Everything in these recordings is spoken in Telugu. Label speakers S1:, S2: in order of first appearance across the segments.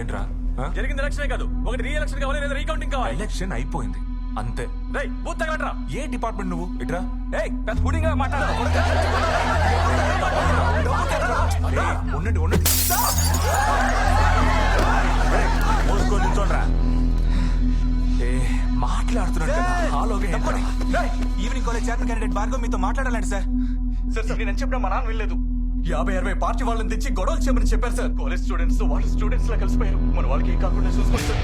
S1: ఏంట్రా
S2: జరిగింది ఎలక్షన్ కాదు, ఒకటి రీ ఎలక్షన్ కావాలి లేదా రీకౌంటింగ్ కావాలి.
S1: ఎలక్షన్ అయిపోయింది అంతే.
S2: రేయ్ బూత్ తగలట్రా.
S1: ఏ డిపార్ట్మెంట్ నువ్వు? ఇట్రా.
S2: ఏయ్ పెద్ద పుడింగ్ గా మాట్లాడు.
S1: ఉండండి ఉండండి. ఏ మాట్లాడుతున్నాడు కదా, హాలోగా ఏంట్రా?
S3: Evening college chairman candidate Bhargav మీతో మాట్లాడాలండి సార్.
S2: సార్ నేను చెప్పినా మా నాన్న వినలేదు. 50-60 పార్టీ వాళ్ళని తెచ్చి గొడవలు చేయమని చెప్పారు సార్. కాలేజ్ స్టూడెంట్స్ వాళ్ళు స్టూడెంట్స్ లా కలిసిపోయారు. మన వాళ్ళకి ఏం కాకుండా చూసుకోండి sir.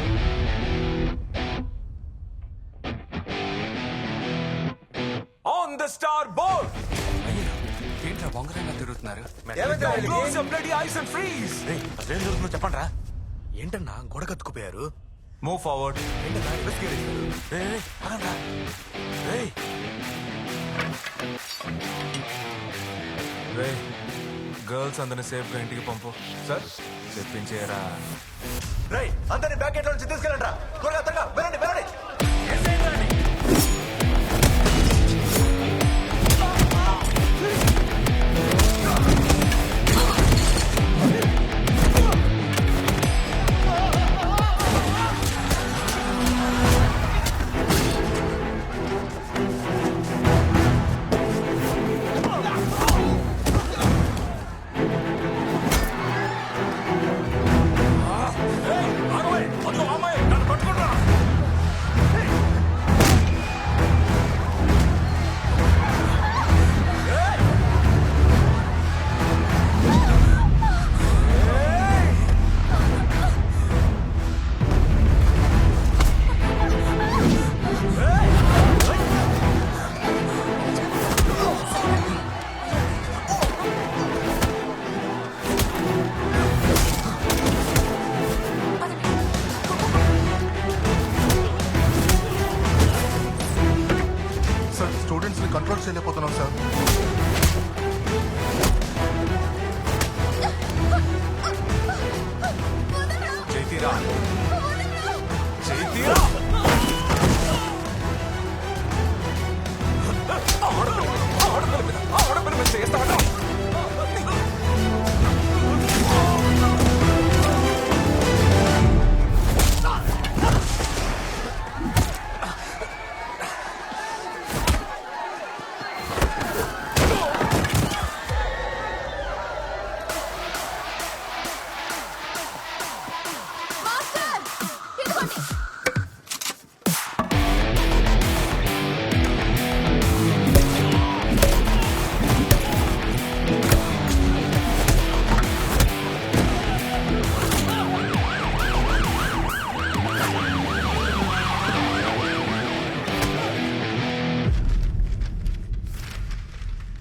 S1: On the star board.
S3: ఏంట్రా బొంగరంగా తిరుగుతున్నారు?
S1: Close your bloody eyes and freeze.
S3: అదేం జరుగుతుందో చెప్పండి రా. ఏంటన్నా గొడవ కత్తుకుపోయారు?
S1: Move forward.
S3: ఏంటన్నా రివర్స్ గేర్
S1: గర్ల్స్ అందరిని సేఫ్ గా ఇంటికి పంపు. సార్ చెప్పించేరా.
S3: అందరినీ బ్యాక్ గేట్ లో నుంచి తీసుకెళ్ళండి రా. త్వరగా వెళ్ళండి వెళ్ళండి.
S4: కంట్రోల్ చేయలేకపోతున్నాం సార్.
S1: చైతీరా చైతీరా ఆడపిల్ల మీద చేస్తావా?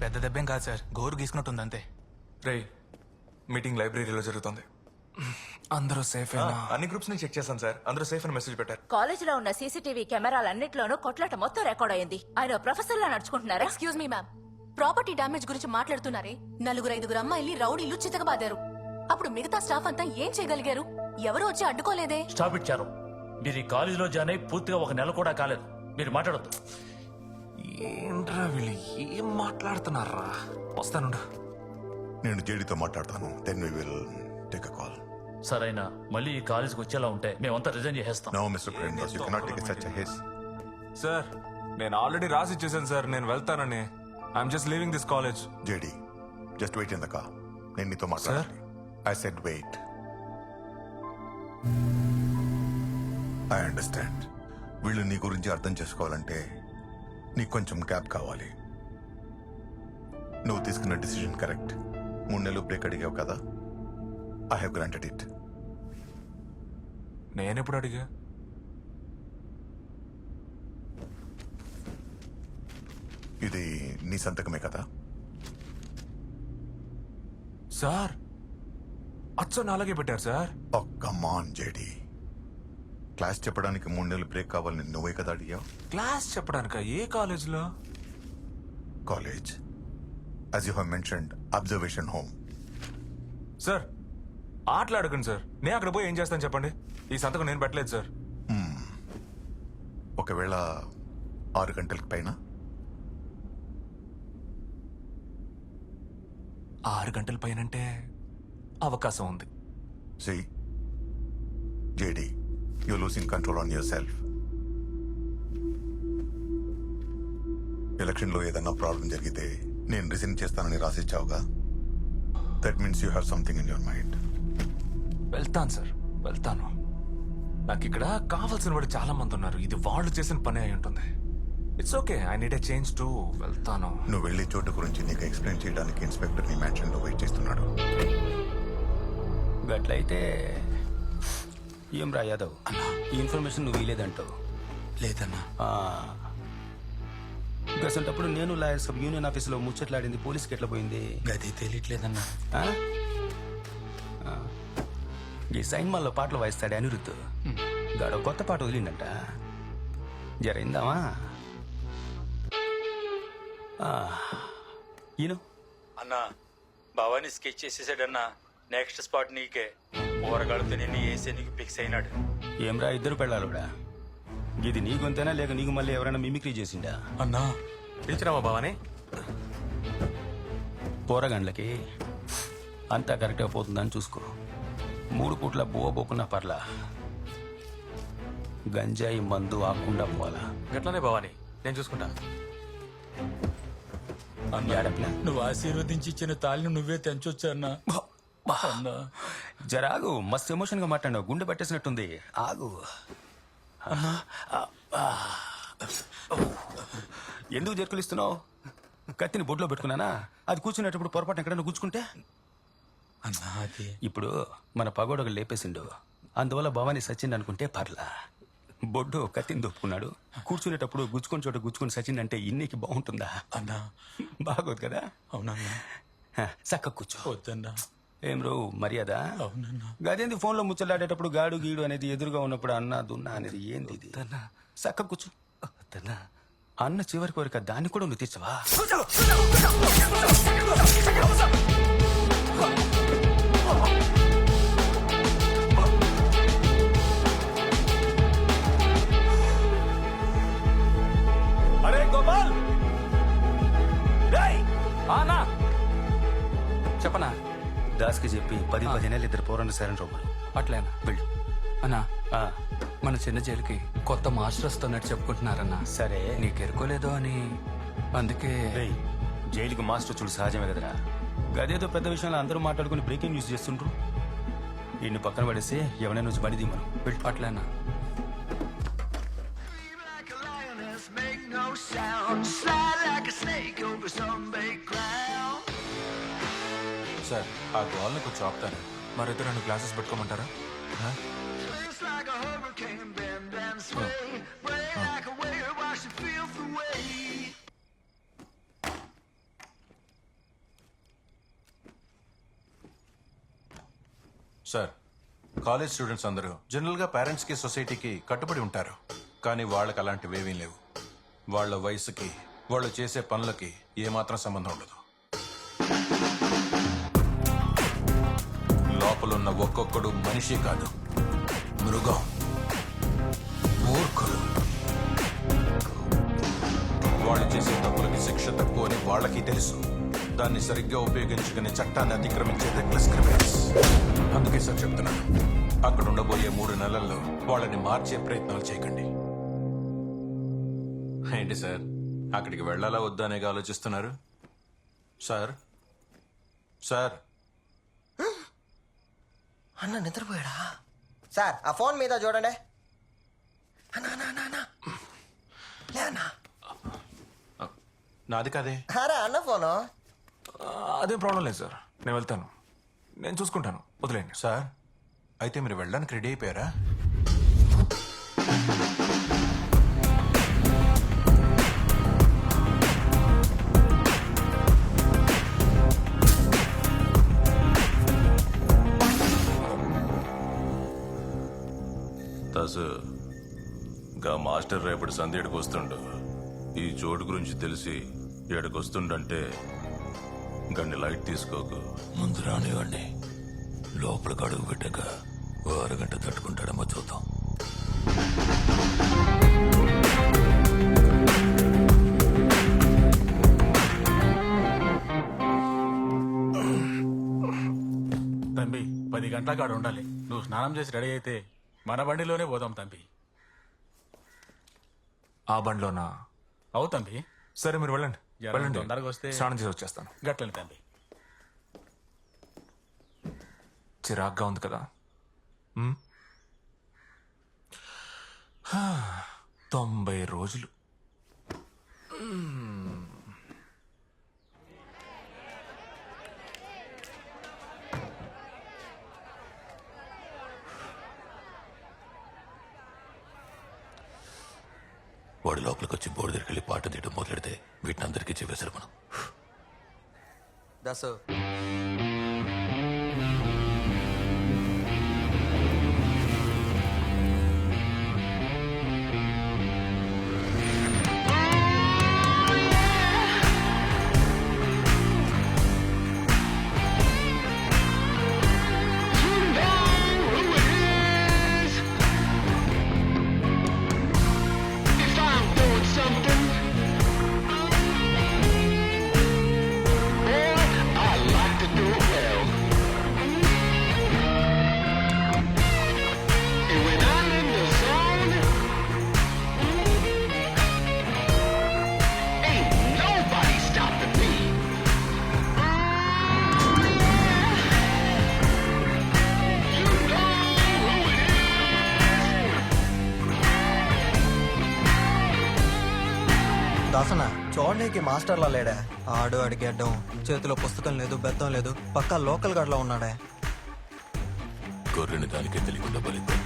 S3: పెద్ద దెబ్బేం కాదు సార్, గోరు గీసుకున్నట్టుంది అంతే.
S1: రే మీటింగ్ లైబ్రరీలో జరుగుతుంది. అందరూ సేఫ్. అన్ని గ్రూప్స్ ని చెక్ చేశాను సార్, అందరూ సేఫ్ అని మెసేజ్ పెట్టారు.
S5: కాలేజ్ లో ఉన్న సీసీటీవీ కెమెరాలన్నిట్లోనూ కొట్లాట మొత్తం రికార్డ్ అయింది. ఆయన ప్రొఫెసర్ లా నడుచుకుంటున్నారా?
S6: Excuse me ma'am, property damage గురించి మాట్లాడుతున్నారే. 4-5 అమ్మాయిల్ని రౌడీలు చితకబాదారు. అప్పుడు మిగతా స్టాఫ్ అంతా ఏం చేయగలిగారు? ఎవరు వచ్చి అడ్డుకోలేదే.
S7: స్టాప్ ఇచ్చారు. మీరు ఈ కాలేజీలో జాయిన్ అయి పూర్తిగా 1 నెల కూడా కాలేదు. మీరు మాట్లాడొద్దు.
S1: ఏంట్రా వీళ్ళు ఏం మాట్లాడుతున్నారా? వస్తానుండు.
S4: నేను జేడీతో మాట్లాడతాను. Then we will take a call.
S7: సరైనా మళ్ళీ ఈ కాలేజీకి వచ్చేలా ఉంటే మేమంతా రిజైన్ చేసేస్తాం.
S4: No Mister Premdas, you cannot take such a hiss.
S1: Sir నేను ఆల్రెడీ రాసి ఇచ్చేసాను సార్, నేను వెళ్తానని. I'm just leaving this college.
S4: JD just wait in the car. నేను నీతో మాట్లాడాలి. I said wait. I understand. వీళ్ళు నీ గురించి అర్థం చేసుకోవాలంటే నీకు కొంచెం గ్యాప్ కావాలి. నువ్వు తీసుకున్న డిసిజన్ కరెక్ట్. 3 నెలలు బ్రేక్ అడిగావు కదా, ఐ హావ్ గ్రాంటెడ్ ఇట్.
S1: నేనెప్పుడు అడిగా?
S4: ఇది నీ సంతకమే కదా?
S1: సార్ అచ్చ అలాగే పెట్టారు sir.
S4: Come on JD, class చెప్పడానికి 3 నెలలు బ్రేక్ కావాలని నువ్వే కదా అడిగావు?
S1: క్లాస్ చెప్పడానిక? ఏ కాలేజ్లో?
S4: College, as you have mentioned, observation home.
S1: Sir ఆటలాడకండి సార్. నేను అక్కడ పోయి ఏం చేస్తాను చెప్పండి? ఈ సంతకం నేను పెట్టలేదు సార్.
S4: ఒకవేళ 6 గంటలకు పైన?
S1: 6 గంటల పైనంటే అవకాశం ఉంది.
S4: See, JD you losing control on yourself. ఎలక్షన్లో ఏదన్నా ప్రాబ్లం జరిగితే నేను రిజైన్ చేస్తానని రాసిచ్చావుగా. That means you have something in your mind.
S1: వెళ్తాను సార్, వెళ్తాను. నాకు ఇక్కడ కావాల్సిన వాడు చాలా మంది ఉన్నారు. ఇది వాళ్ళు చేసిన పని అయి ఉంటుంది. It's okay, I need a change to. వెళ్తాను.
S4: నువ్వు వెళ్ళే చోటు గురించి నీకు ఎక్స్ప్లెయిన్ చేయడానికి ఇన్స్పెక్టర్ నీ మ్యాన్షన్లో వెయిట్ చేస్తున్నాడు.
S8: గట్లయితే ఏం రా యాదవ్, ఈ ఇన్ఫర్మేషన్ నువ్వు ఇలేదంటావు.
S1: లేదన్నా.
S8: గసంటప్పుడు నేను లాయర్స్ యూనియన్ ఆఫీసులో ముచ్చట్లాడింది పోలీస్కి ఎట్లా పోయింది?
S1: గది తెలియట్లేదన్నా.
S8: ఆ? ఆ. ఈ సైన్మాల్లో పాటలు వాయిస్తాడే అనిరుద్ధ్, గాడో కొత్త పాట వదిలిందంట. జరైందామా? ఈయన
S9: అన్నా భవానీ స్కెచ్ చేసేసాడన్నా. నెక్స్ట్ స్పాట్ నీకే. ఊరగాడితో నేను వేసే నీకు ఫిక్స్ అయినాడు.
S8: ఏమ్రా ఇద్దరు పెళ్ళాలుడా? ఇది నీ గొంతేనా లేక నీకు మళ్ళీ ఎవరైనా మిమిక్రీ చేసిండా?
S1: అన్నా పిలిచినావా బావని?
S8: పోరగండ్లకి అంతా కరెక్ట్గా పోతుందని చూసుకో. 3 పూట్ల బువ్వ పోకున్నా పర్లా, గంజాయి మందు ఆకుండా పోవాలా.
S1: గట్లనే బావని, నేను చూసుకుంటా.
S8: ఏడపిల్ల
S9: నువ్వు ఆశీర్వదించి ఇచ్చిన తాళిని నువ్వే తెంచొచ్చు అన్నా.
S8: జరాగు, మస్తు ఎమోషన్ గా మాట్లాడినావు, గుండె పట్టేసినట్టుంది. ఆగు. ఎందుకు జర్కులిస్తున్నావు? కత్తిని బొడ్లో పెట్టుకున్నానా? అది కూర్చునేటప్పుడు పొరపాటు ఎక్కడైనా కూర్చుకుంటే
S9: అన్నా అది
S8: ఇప్పుడు మన పగోడొక లేపేసిండు, అందువల్ల భవానీ సచిన్ అనుకుంటే పర్లా. బొడ్డు కత్తిని దొప్పుకున్నాడు, కూర్చునేటప్పుడు గుచ్చుకొని చోట గుచ్చుకొని సచిన్ అంటే ఇన్నికి బాగుంటుందా?
S9: అన్నా
S8: బాగోదు కదా.
S9: అవునన్నా.
S8: చక్క కూర్చో.
S9: వద్దన్నా.
S8: ఏం రో మర్యాద?
S9: అవునన్నా.
S8: గదేంది ఫోన్లో ముచ్చలాడేటప్పుడు గాడు గీడు అనేది ఎదురుగా ఉన్నప్పుడు అన్న దున్నా అనేది ఏంది ఇది? చక్క కూర్చో. అన్న చివరి కోరిక దాన్ని కూడా నువ్వు తీర్చవా?
S2: అరే గోపాల్,
S1: చెప్పనా?
S8: దాస్కి చెప్పి 10-15 నెలలు ఇద్దరు పోరాడు సరైన రూపాయలు
S1: అట్లేనా?
S8: వెళ్ళు.
S10: అన్నా మన చిన్న జైలుకి కొత్త మాస్టర్ వస్తున్నట్టు చెప్పుకుంటున్నారన్నా.
S8: సరే,
S10: నీకు ఎరుకోలేదో అని అందుకే.
S8: రేయ్, జైలుకి మాస్టర్ చూడు సహజమే కదరా. గదేదో పెద్ద విషయంలో అందరూ మాట్లాడుకుని బ్రేకింగ్ న్యూస్ చేస్తుండ్రు. ఇన్ని పక్కన పడేసి ఎవరైనా నుంచి బడిది మనం వెళ్ళు.
S10: అట్లేనా?
S1: సార్, ఆ గోల్ని కొంచెం ఆపుతారు. మరిద్దరు 2 గ్లాసెస్ పెట్టుకోమంటారా?
S11: సార్, కాలేజ్ స్టూడెంట్స్ అందరూ జనరల్గా పేరెంట్స్కి సొసైటీకి కట్టుబడి ఉంటారు. కానీ వాళ్ళకి అలాంటివేమీ లేవు. వాళ్ళ వయసుకి వాళ్ళు చేసే పనులకి ఏమాత్రం సంబంధం ఉండదు. లోపలున్న ఒక్కొక్కడు మనిషి కాదు, మృగం, మూర్ఖులు. వాళ్ళు చేసే తప్పులకి శిక్ష తక్కువ అని వాళ్ళకి తెలుసు. దాన్ని సరిగ్గా ఉపయోగించుకునే చట్టాన్ని అతిక్రమించే రెక్లెస్ క్రిమినల్స్. అందుకే సార్ చెప్తున్నాను, అక్కడ ఉండబోయే 3 నెలల్లో వాళ్ళని మార్చే ప్రయత్నాలు చేయకండి. ఏంటి సార్, అక్కడికి వెళ్ళాలా వద్దా అనేగా ఆలోచిస్తున్నారు? సార్ సార్
S3: అన్న నిద్రపోయాడా? సార్, ఆ ఫోన్ మీద చూడండి.
S11: నాది కాదే.
S3: అరే అన్న ఫోను.
S1: అదేం ప్రాబ్లం లేదు సార్, నేను వెళ్తాను. నేను చూసుకుంటాను, వదిలేండి.
S11: సార్, అయితే మీరు వెళ్ళడానికి రెడీ అయిపోయారా?
S12: దాసు, గా మాస్టర్ రేపటి సందేడికి వస్తుండు. ఈ చోటు గురించి తెలిసి ఏడకొస్తుండంటే గన్ని లైట్ తీసుకోకు.
S7: ముందు రానివ్వండి, లోపలికి అడుగు పెట్టాక 1 అరగంట తట్టుకుంటాడేమో చూద్దాం.
S2: తంబి 10 గంటల కాడ ఉండాలి. నువ్వు స్నానం చేసి రెడీ అయితే మన బండిలోనే పోదాం తంబి.
S1: ఆ బండిలోనా?
S2: అవు తంబి.
S1: సరే మీరు వెళ్ళండి,
S2: జర
S1: వెళ్ళండి.
S2: తొందరగా వస్తే
S1: స్నానం చేసి వచ్చేస్తాను.
S2: గట్లని తంబి.
S1: చిరాగ్గా ఉంది కదా. 90 రోజులు.
S7: వాడు లోపలికి వచ్చి బోర్డు దగ్గరికి వెళ్ళి పాట తీయడం మొదలెడితే వీటిని అందరికీ చెప్పేశారు మనం.
S3: దాసు
S13: దాసన చూడడానికి మాస్టర్లా లేడా? ఆడు అడిగేడ్డం, చేతిలో పుస్తకం లేదు, బెత్తం లేదు, పక్కా లోకల్ గాడ్లా ఉన్నాడే.
S7: గొర్రెని దానికే తెలియకుండా బలిద్దాం.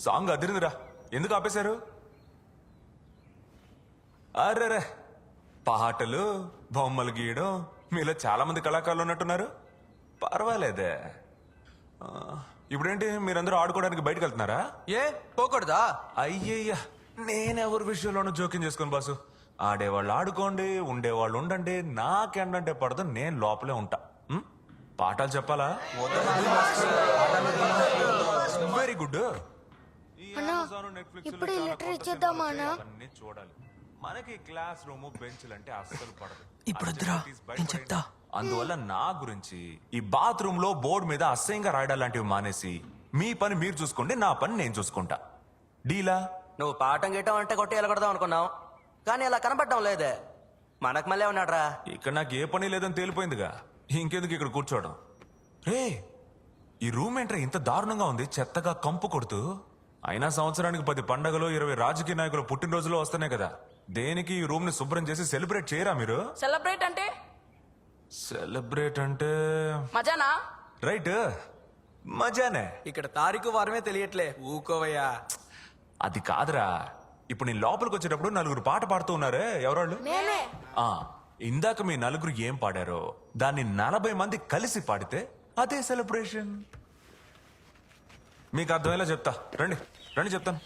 S1: సాంగ్ అదిరిందిరా, ఎందుకు ఆపేశారు? అరే పాటలు, బొమ్మలు గీయడం, మీలో చాలా మంది కళాకారులు ఉన్నట్టున్నారు. పర్వాలేదే. ఇప్పుడేంటి మీరందరూ ఆడుకోవడానికి బయటకు వెళ్తున్నారా?
S3: ఏ పోకూడదా?
S1: అయ్యయ్యా, నేనెవరి విషయంలోనూ జోక్యం చేసుకోను బాసు. ఆడేవాళ్ళు ఆడుకోండి, ఉండేవాళ్ళు ఉండండి. నాకేంటంటే పడదు, నేను లోపలే ఉంటా. పాఠాలు చెప్పాలా? Very good.
S6: ఇప్పుడు ఇచ్చేద్దామా
S1: అన్ని చూడాలి. మనకి క్లాస్ రూమ్ బెంచ్లు అంటే అస్సలు పడదు.
S13: ఇప్పుడు వద్దురా, నేను చెప్తా.
S1: అందువల్ల నా గురించి ఈ బాత్రూమ్ లో బోర్డు మీద అసహ్యంగా రాయడం లాంటివి మానేసి మీ పని మీరు చూసుకోండి, నా పని నేను చూసుకుంటా. డీలా?
S3: నువ్వు పాఠం గీయటం అంటే కొట్టి వెళ్ళకూడదాం అనుకున్నావు, కానీ అలా కనపడటం లేదే. మనకు మళ్ళీ ఉన్నాడ్రా.
S1: ఇక్కడ నాకు ఏ పని లేదని తేలిపోయిందిగా, ఇంకెందుకు ఇక్కడ కూర్చోవడం? రే, ఈ రూమ్ ఏంట్రా ఇంత దారుణంగా ఉంది, చెత్తగా కంపు కొడుతూ. అయినా సంవత్సరానికి 10 పండగలు, 20 రాజకీయ నాయకుల పుట్టినరోజులు వస్తున్నాయి కదా. దేనికి ఈ రూమ్ ని శుభ్రం చేసి సెలబ్రేట్ చేయరా మీరు?
S5: సెలబ్రేట్ అంటే
S1: సెలబ్రేట్ అంటే
S5: మజానా?
S1: రైట్, మజానే.
S3: ఇక్కడ తారీఖు వారమే తెలియట్లే, ఊకోవయ్యా.
S1: అది కాదురా, ఇప్పుడు నేను లోపలికి వచ్చేటప్పుడు 4 పాట పాడుతూ ఉన్నారే, ఎవరాళ్ళు? ఆ, ఇందాక మీ 4 ఏం పాడారో దాన్ని 40 మంది కలిసి పాడితే అదే సెలబ్రేషన్. మీకు అర్థమయ్యేలా చెప్తా, రండి రండి చెప్తాను.